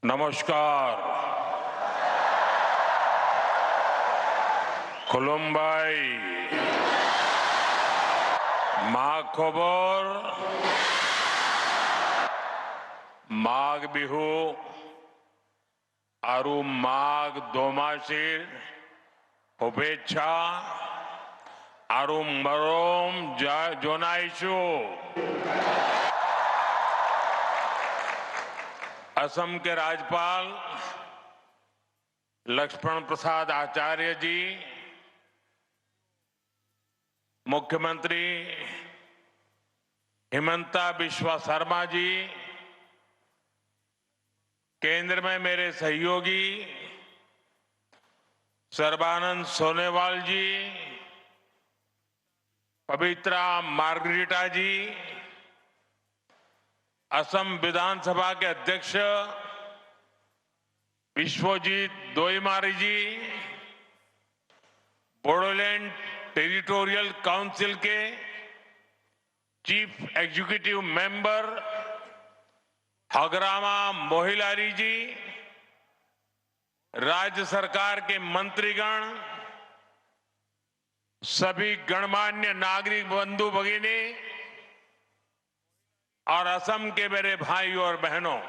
नमस्कार। खुलुमबाई। मा खबर माघ बिहू आरु माघ दोमासीर शुभेच्छा आरु मरोम जोनाइशु। असम के राज्यपाल लक्ष्मण प्रसाद आचार्य जी, मुख्यमंत्री हिमंता बिस्वा शर्मा जी, केंद्र में मेरे सहयोगी सर्बानंद सोनोवाल जी, पवित्रा मार्गरीटा जी, असम विधानसभा के अध्यक्ष विश्वजीत दोईमारी जी, बोडोलैंड टेरिटोरियल काउंसिल के chief executive member Hagrama Mohilary ji, राज्य सरकार के मंत्रीगण, सभी गणमान्य नागरिक बंधु भगिनी और असम के मेरे भाई और बहनों,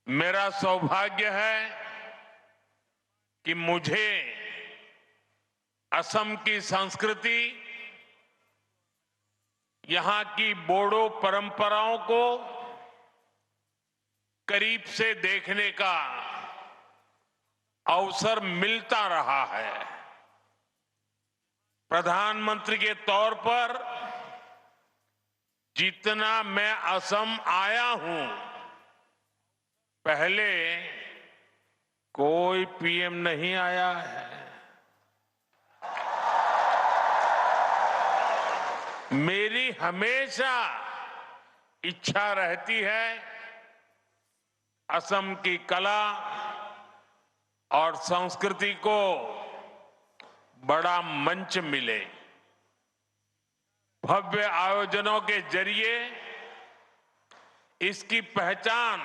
मेरा सौभाग्य है कि मुझे असम की संस्कृति, यहां की बोडो परंपराओं को करीब से देखने का अवसर मिलता रहा है। प्रधानमंत्री के तौर पर जितना मैं असम आया हूं, पहले कोई पीएम नहीं आया है। मेरी हमेशा इच्छा रहती है असम की कला और संस्कृति को बड़ा मंच मिले। भव्य आयोजनों के जरिए इसकी पहचान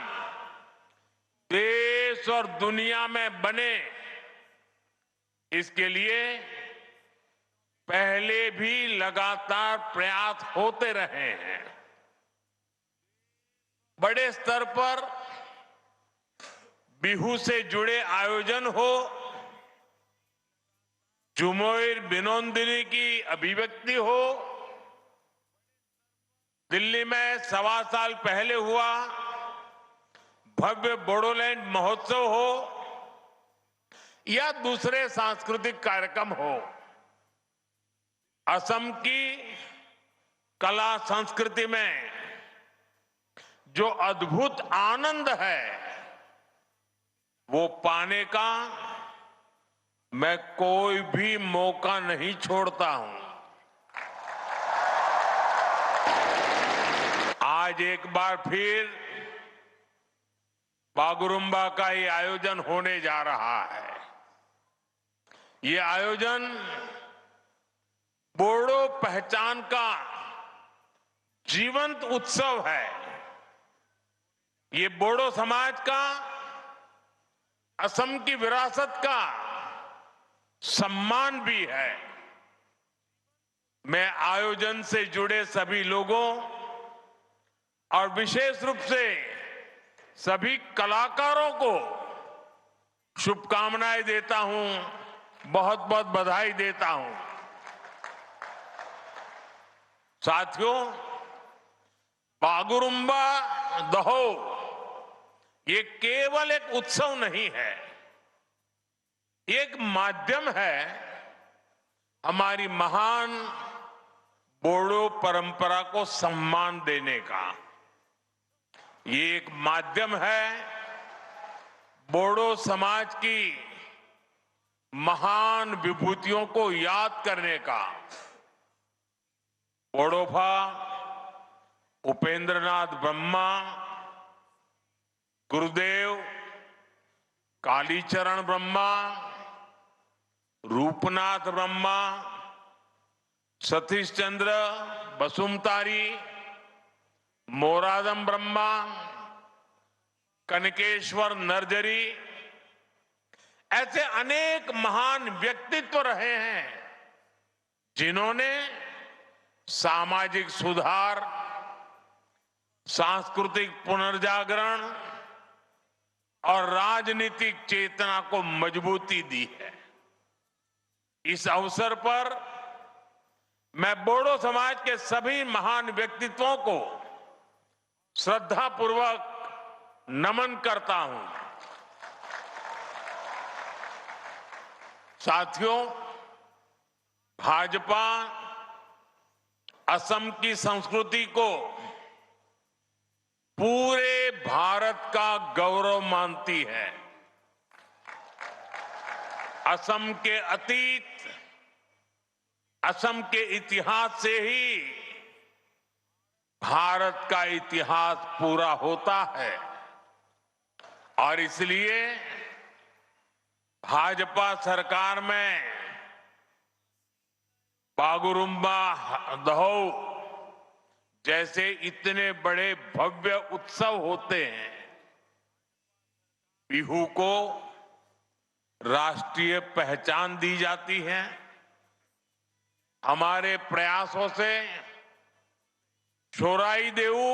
देश और दुनिया में बने, इसके लिए पहले भी लगातार प्रयास होते रहे हैं। बड़े स्तर पर बिहू से जुड़े आयोजन हो, झुमोर बिनोंदिनी की अभिव्यक्ति हो, दिल्ली में 1.25 साल पहले हुआ भव्य बोडोलैंड महोत्सव हो या दूसरे सांस्कृतिक कार्यक्रम हो, असम की कला संस्कृति में जो अद्भुत आनंद है, वो पाने का मैं कोई भी मौका नहीं छोड़ता हूं। आज एक बार फिर बागुरुम्बा का ये आयोजन होने जा रहा है। ये आयोजन बोडो पहचान का जीवंत उत्सव है। ये बोडो समाज का, असम की विरासत का सम्मान भी है। मैं आयोजन से जुड़े सभी लोगों और विशेष रूप से सभी कलाकारों को शुभकामनाएं देता हूं, बहुत बहुत बधाई देता हूं। साथियों, बागुरुम्बा दहो ये केवल एक उत्सव नहीं है, एक माध्यम है हमारी महान बोडो परंपरा को सम्मान देने का। ये एक माध्यम है बोडो समाज की महान विभूतियों को याद करने का। बोडोफा उपेंद्रनाथ ब्रह्मा, गुरुदेव कालीचरण ब्रह्मा, रूपनाथ ब्रह्मा, सतीश चंद्र बसुमतारी, मोरादम ब्रह्मा, कनकेश्वर नर्जरी, ऐसे अनेक महान व्यक्तित्व रहे हैं जिन्होंने सामाजिक सुधार, सांस्कृतिक पुनर्जागरण और राजनीतिक चेतना को मजबूती दी है। इस अवसर पर मैं बोडो समाज के सभी महान व्यक्तित्वों को श्रद्धापूर्वक नमन करता हूं। साथियों, भाजपा असम की संस्कृति को पूरे भारत का गौरव मानती है। असम के अतीत, असम के इतिहास से ही भारत का इतिहास पूरा होता है और इसलिए भाजपा सरकार में बागुरुम्बा दहौ जैसे इतने बड़े भव्य उत्सव होते हैं। बिहू को राष्ट्रीय पहचान दी जाती है। हमारे प्रयासों से छोराई देऊ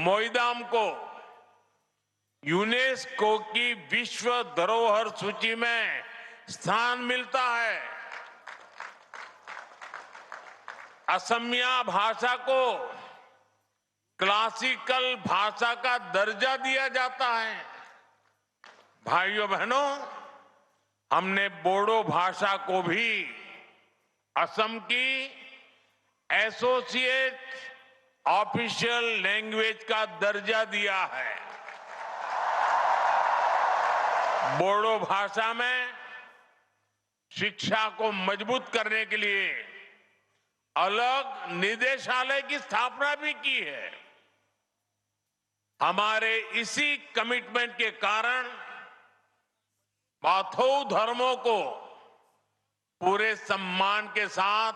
मोईदाम को यूनेस्को की विश्व धरोहर सूची में स्थान मिलता है। असमिया भाषा को क्लासिकल भाषा का दर्जा दिया जाता है। भाइयों बहनों, हमने बोडो भाषा को भी असम की एसोसिएट ऑफिशियल लैंग्वेज का दर्जा दिया है। बोडो भाषा में शिक्षा को मजबूत करने के लिए अलग निदेशालय की स्थापना भी की है। हमारे इसी कमिटमेंट के कारण बाथौ धर्मों को पूरे सम्मान के साथ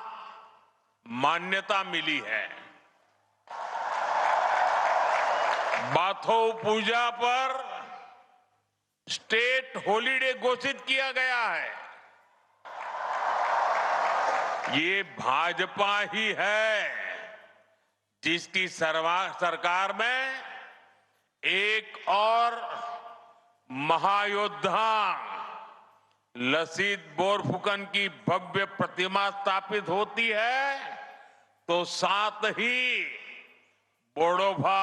मान्यता मिली है। बाथौ पूजा पर स्टेट हॉलिडे घोषित किया गया है। ये भाजपा ही है जिसकी सरकार में एक और महायोद्धा लसीत बोरफुकन की भव्य प्रतिमा स्थापित होती है तो साथ ही बोडोभा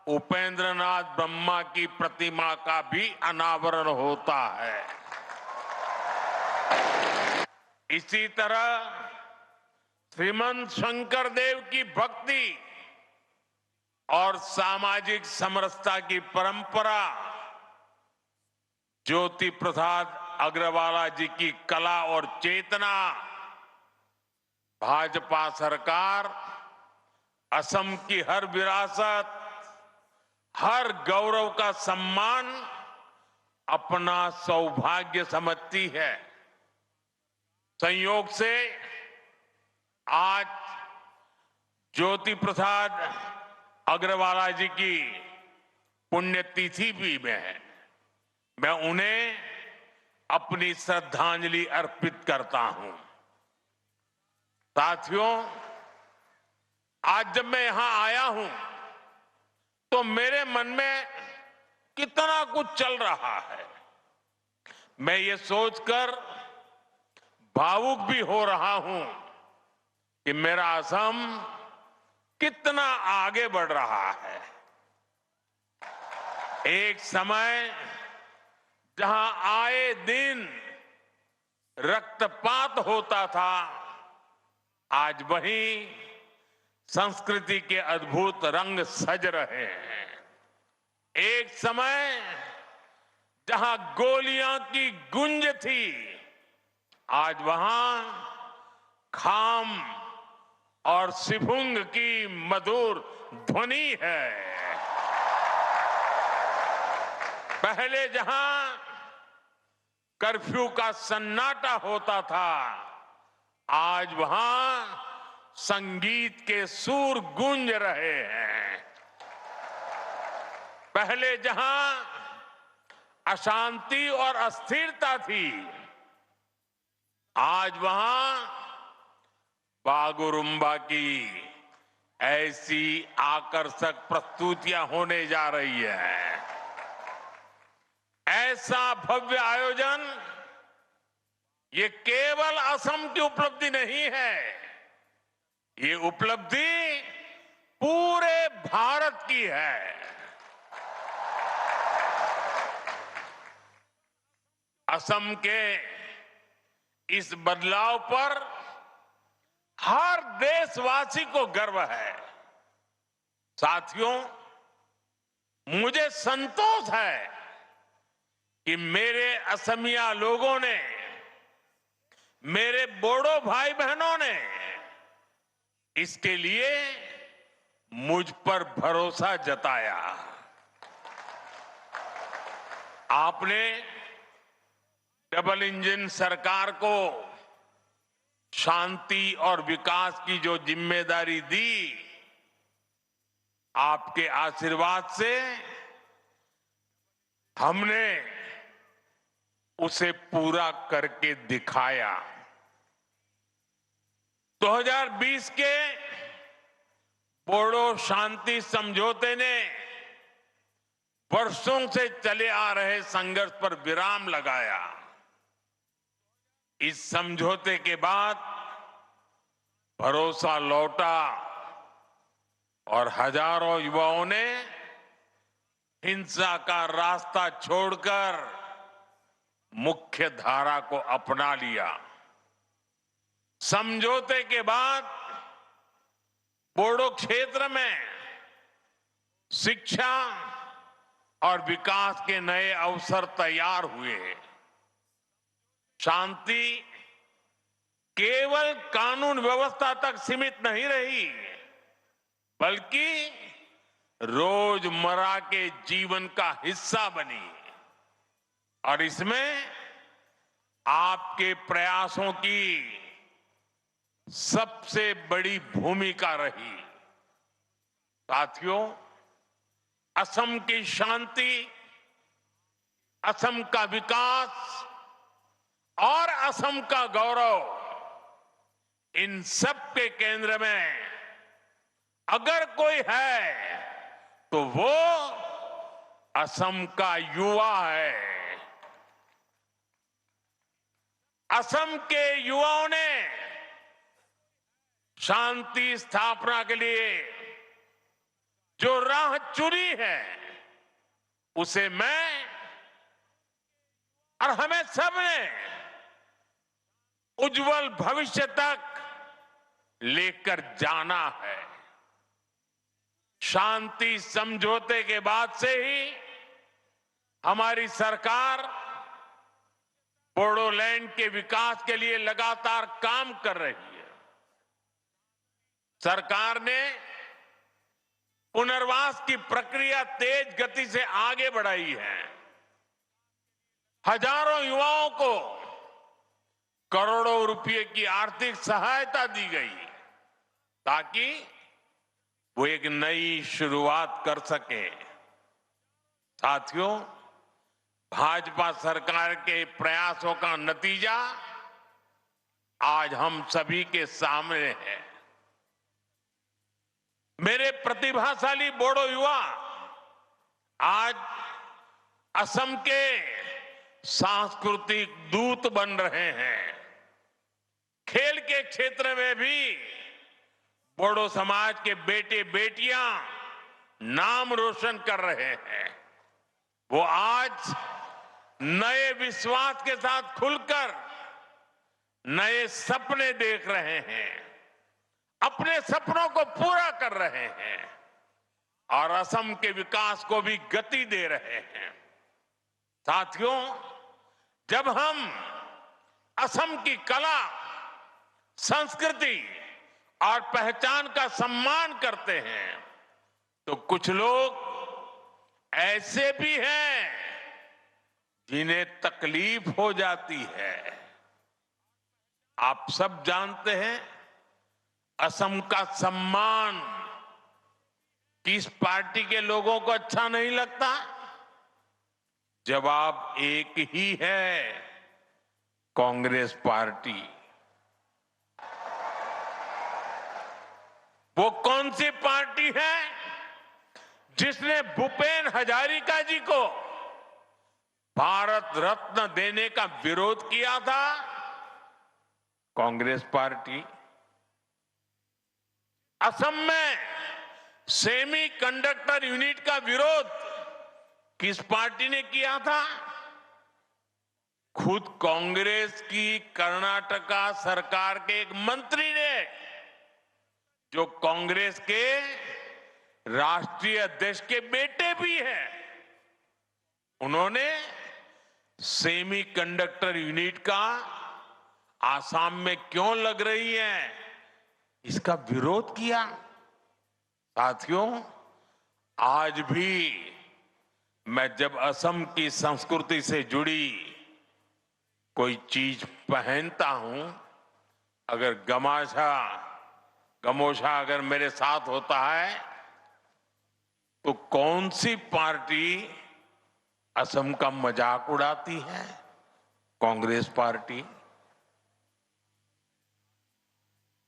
उपेंद्रनाथ ब्रह्मा की प्रतिमा का भी अनावरण होता है। इसी तरह श्रीमंत शंकर देव की भक्ति और सामाजिक समरसता की परंपरा, ज्योति प्रसाद अग्रवाला जी की कला और चेतना, भाजपा सरकार असम की हर विरासत, हर गौरव का सम्मान अपना सौभाग्य समझती है। संयोग से आज ज्योति प्रसाद अग्रवाला जी की पुण्यतिथि भी है। मैं उन्हें अपनी श्रद्धांजलि अर्पित करता हूं। साथियों, आज जब मैं यहां आया हूं तो मेरे मन में कितना कुछ चल रहा है। मैं ये सोचकर भावुक भी हो रहा हूं कि मेरा असम कितना आगे बढ़ रहा है। एक समय जहां आए दिन रक्तपात होता था, आज वहीं संस्कृति के अद्भुत रंग सज रहे हैं। एक समय जहां गोलियां की गूंज थी, आज वहां खाम और सिफुंग की मधुर ध्वनि है। पहले जहां कर्फ्यू का सन्नाटा होता था, आज वहां संगीत के सुर गूंज रहे हैं। पहले जहां अशांति और अस्थिरता थी, आज वहां बागुरुम्बा की ऐसी आकर्षक प्रस्तुतियां होने जा रही है। ऐसा भव्य आयोजन ये केवल असम की उपलब्धि नहीं है, ये उपलब्धि पूरे भारत की है। असम के इस बदलाव पर हर देशवासी को गर्व है। साथियों, मुझे संतोष है कि मेरे असमिया लोगों ने, मेरे बोडो भाई बहनों ने इसके लिए मुझ पर भरोसा जताया। आपने डबल इंजन सरकार को शांति और विकास की जो जिम्मेदारी दी, आपके आशीर्वाद से हमने उसे पूरा करके दिखाया। 2020 के बोडो शांति समझौते ने वर्षों से चले आ रहे संघर्ष पर विराम लगाया। इस समझौते के बाद भरोसा लौटा और हजारों युवाओं ने हिंसा का रास्ता छोड़कर मुख्य धारा को अपना लिया। समझौते के बाद बोडो क्षेत्र में शिक्षा और विकास के नए अवसर तैयार हुए। शांति केवल कानून व्यवस्था तक सीमित नहीं रही, बल्कि रोजमर्रा के जीवन का हिस्सा बनी। और इसमें आपके प्रयासों की सबसे बड़ी भूमिका रही। साथियों, असम की शांति, असम का विकास और असम का गौरव, इन सब के केंद्र में अगर कोई है तो वो असम का युवा है। असम के युवाओं ने शांति स्थापना के लिए जो राह चुनी है, उसे मैं और हमें सबने उज्जवल भविष्य तक लेकर जाना है। शांति समझौते के बाद से ही हमारी सरकार बोडोलैंड के विकास के लिए लगातार काम कर रही है। सरकार ने पुनर्वास की प्रक्रिया तेज गति से आगे बढ़ाई है। हजारों युवाओं को करोड़ों रुपए की आर्थिक सहायता दी गई ताकि वो एक नई शुरुआत कर सके। साथियों, भाजपा सरकार के प्रयासों का नतीजा आज हम सभी के सामने है। मेरे प्रतिभाशाली बोडो युवा आज असम के सांस्कृतिक दूत बन रहे हैं। खेल के क्षेत्र में भी बोडो समाज के बेटे बेटियां नाम रोशन कर रहे हैं। वो आज नए विश्वास के साथ खुलकर नए सपने देख रहे हैं, अपने सपनों को पूरा कर रहे हैं और असम के विकास को भी गति दे रहे हैं। साथियों, जब हम असम की कला, संस्कृति और पहचान का सम्मान करते हैं तो कुछ लोग ऐसे भी हैं जिन्हें तकलीफ हो जाती है। आप सब जानते हैं, असम का सम्मान किस पार्टी के लोगों को अच्छा नहीं लगता? जवाब एक ही है, कांग्रेस पार्टी। वो कौन सी पार्टी है जिसने भूपेन हजारिका जी को भारत रत्न देने का विरोध किया था? कांग्रेस पार्टी। असम में सेमी कंडक्टर यूनिट का विरोध किस पार्टी ने किया था? खुद कांग्रेस की कर्नाटका सरकार के एक मंत्री ने, जो कांग्रेस के राष्ट्रीय अध्यक्ष के बेटे भी हैं, उन्होंने सेमी कंडक्टर यूनिट का आसाम में क्यों लग रही है, इसका विरोध किया। साथियों, आज भी मैं जब असम की संस्कृति से जुड़ी कोई चीज पहनता हूं, अगर गमोछा अगर मेरे साथ होता है, तो कौन सी पार्टी असम का मजाक उड़ाती है? कांग्रेस पार्टी।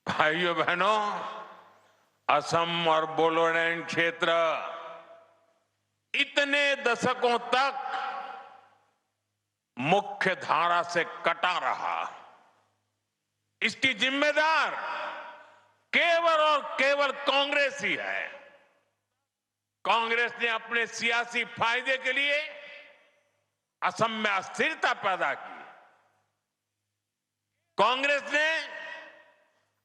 भाइयों बहनों, असम और बोडोलैंड क्षेत्र इतने दशकों तक मुख्य धारा से कटा रहा। इसकी जिम्मेदार केवल और केवल कांग्रेस ही है। कांग्रेस ने अपने सियासी फायदे के लिए असम में अस्थिरता पैदा की। कांग्रेस ने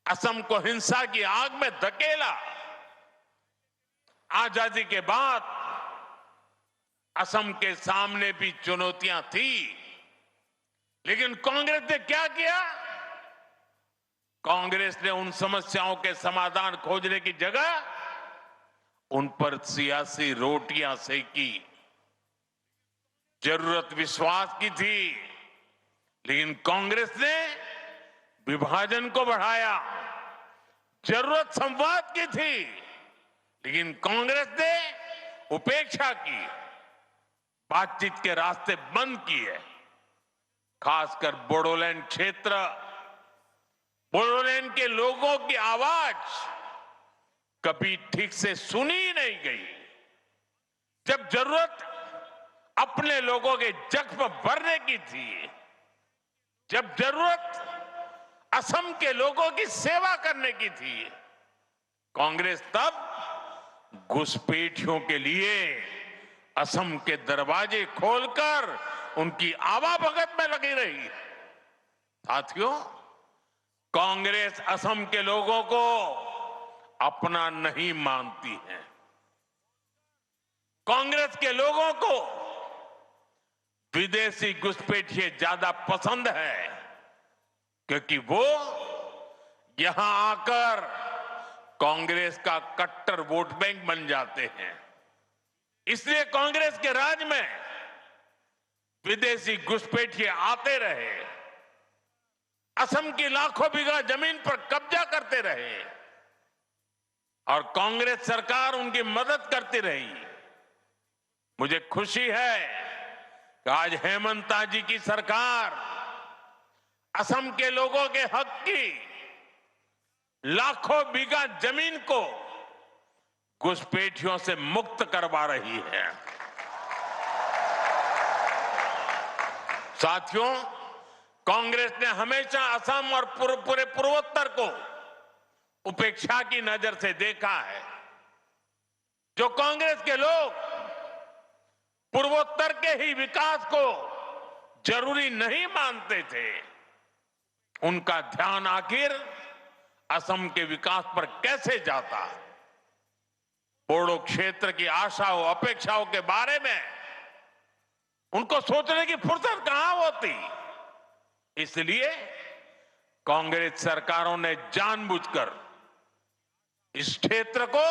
असम को हिंसा की आग में धकेला। आजादी के बाद असम के सामने भी चुनौतियां थी, लेकिन कांग्रेस ने क्या किया? कांग्रेस ने उन समस्याओं के समाधान खोजने की जगह उन पर सियासी रोटियां सेकी। जरूरत विश्वास की थी, लेकिन कांग्रेस ने विभाजन को बढ़ाया। जरूरत संवाद की थी, लेकिन कांग्रेस ने उपेक्षा की, बातचीत के रास्ते बंद किए। खासकर बोडोलैंड क्षेत्र, बोडोलैंड के लोगों की आवाज कभी ठीक से सुनी ही नहीं गई। जब जरूरत अपने लोगों के जख्म भरने की थी, जब जरूरत असम के लोगों की सेवा करने की थी, कांग्रेस तब घुसपैठियों के लिए असम के दरवाजे खोलकर उनकी आवाभगत में लगी रही। साथियों, कांग्रेस असम के लोगों को अपना नहीं मानती है। कांग्रेस के लोगों को विदेशी घुसपैठिए ज्यादा पसंद है, क्योंकि वो यहां आकर कांग्रेस का कट्टर वोट बैंक बन जाते हैं। इसलिए कांग्रेस के राज में विदेशी घुसपैठिए आते रहे, असम की लाखों बीघा जमीन पर कब्जा करते रहे और कांग्रेस सरकार उनकी मदद करती रही। मुझे खुशी है कि आज हेमंता जी की सरकार असम के लोगों के हक की लाखों बीघा जमीन को घुसपैठियों से मुक्त करवा रही है। साथियों, कांग्रेस ने हमेशा असम और पूरे पूर्वोत्तर को उपेक्षा की नजर से देखा है। जो कांग्रेस के लोग पूर्वोत्तर के ही विकास को जरूरी नहीं मानते थे, उनका ध्यान आखिर असम के विकास पर कैसे जाता। बोडो क्षेत्र की आशाओं अपेक्षाओं के बारे में उनको सोचने की फुर्सत कहां होती। इसलिए कांग्रेस सरकारों ने जानबूझकर इस क्षेत्र को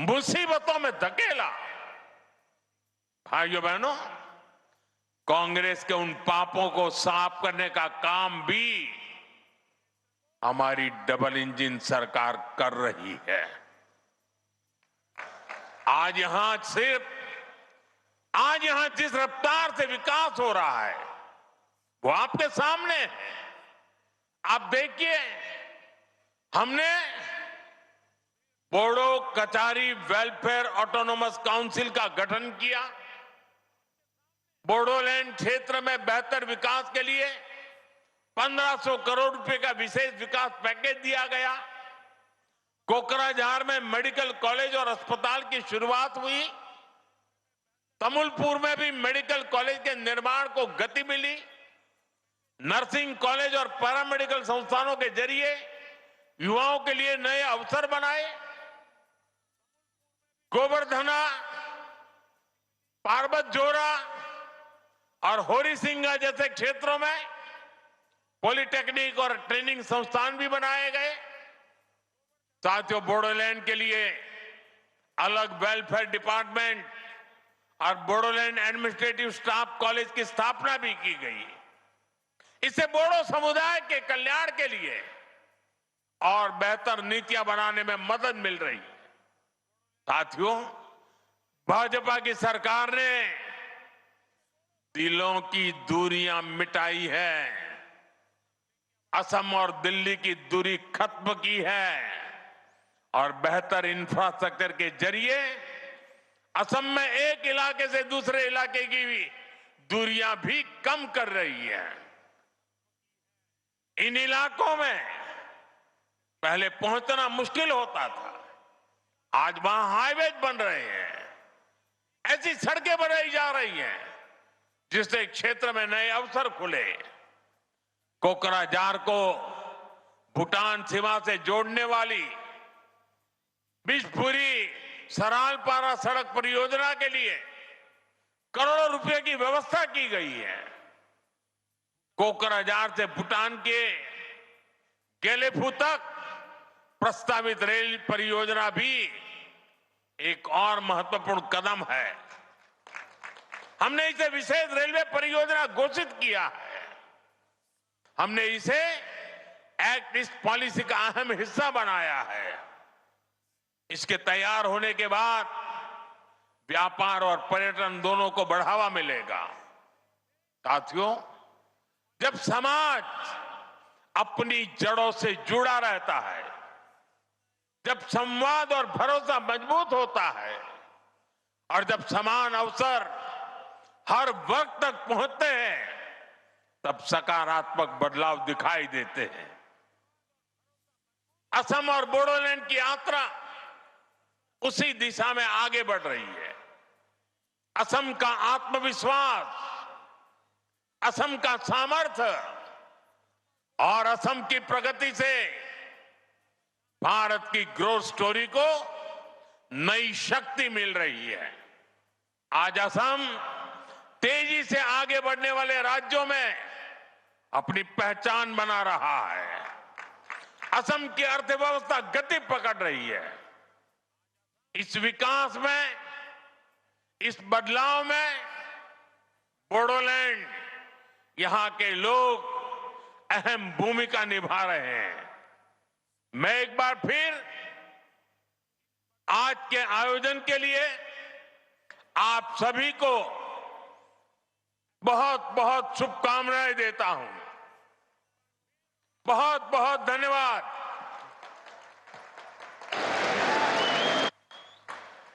मुसीबतों में धकेला। भाइयों बहनों, कांग्रेस के उन पापों को साफ करने का काम भी हमारी डबल इंजन सरकार कर रही है। आज यहां जिस रफ्तार से विकास हो रहा है वो आपके सामने है। आप देखिए, हमने Bodo Kachari welfare autonomous council का गठन किया। बोडोलैंड क्षेत्र में बेहतर विकास के लिए 1500 करोड़ रुपए का विशेष विकास पैकेज दिया गया। कोकराझार में मेडिकल कॉलेज और अस्पताल की शुरुआत हुई। तमुलपुर में भी मेडिकल कॉलेज के निर्माण को गति मिली। नर्सिंग कॉलेज और पैरामेडिकल संस्थानों के जरिए युवाओं के लिए नए अवसर बनाए। गोवर्धना, पार्वत जोरा और होरीसिंगा जैसे क्षेत्रों में पॉलिटेक्निक और ट्रेनिंग संस्थान भी बनाए गए। साथियों, बोडोलैंड के लिए अलग वेलफेयर डिपार्टमेंट और बोडोलैंड एडमिनिस्ट्रेटिव स्टाफ कॉलेज की स्थापना भी की गई। इससे बोडो समुदाय के कल्याण के लिए और बेहतर नीतियां बनाने में मदद मिल रही है। साथियों, भाजपा की सरकार ने दिलों की दूरियां मिटाई है, असम और दिल्ली की दूरी खत्म की है और बेहतर इंफ्रास्ट्रक्चर के जरिए असम में एक इलाके से दूसरे इलाके की भी दूरियां भी कम कर रही है। इन इलाकों में पहले पहुंचना मुश्किल होता था, आज वहां हाईवे बन रहे हैं, ऐसी सड़कें बनाई जा रही हैं जिससे क्षेत्र में नए अवसर खुले। कोकराझार को भूटान सीमा से जोड़ने वाली बिशपुरी सरालपारा सड़क परियोजना के लिए करोड़ों रुपए की व्यवस्था की गई है। कोकराझार से भूटान के गेलेफू तक प्रस्तावित रेल परियोजना भी एक और महत्वपूर्ण कदम है। हमने इसे विशेष रेलवे परियोजना घोषित किया है। हमने इसे एक्ट ईस्ट पॉलिसी का अहम हिस्सा बनाया है। इसके तैयार होने के बाद व्यापार और पर्यटन दोनों को बढ़ावा मिलेगा। साथियों, जब समाज अपनी जड़ों से जुड़ा रहता है, जब संवाद और भरोसा मजबूत होता है और जब समान अवसर हर वर्ग तक पहुंचते हैं, तब सकारात्मक बदलाव दिखाई देते हैं। असम और बोडोलैंड की यात्रा उसी दिशा में आगे बढ़ रही है। असम का आत्मविश्वास, असम का सामर्थ्य और असम की प्रगति से भारत की ग्रोथ स्टोरी को नई शक्ति मिल रही है। आज असम तेजी से आगे बढ़ने वाले राज्यों में अपनी पहचान बना रहा है। असम की अर्थव्यवस्था गति पकड़ रही है। इस विकास में, इस बदलाव में बोडोलैंड, यहां के लोग अहम भूमिका निभा रहे हैं। मैं एक बार फिर आज के आयोजन के लिए आप सभी को बहुत बहुत शुभकामनाएं देता हूं। बहुत बहुत धन्यवाद।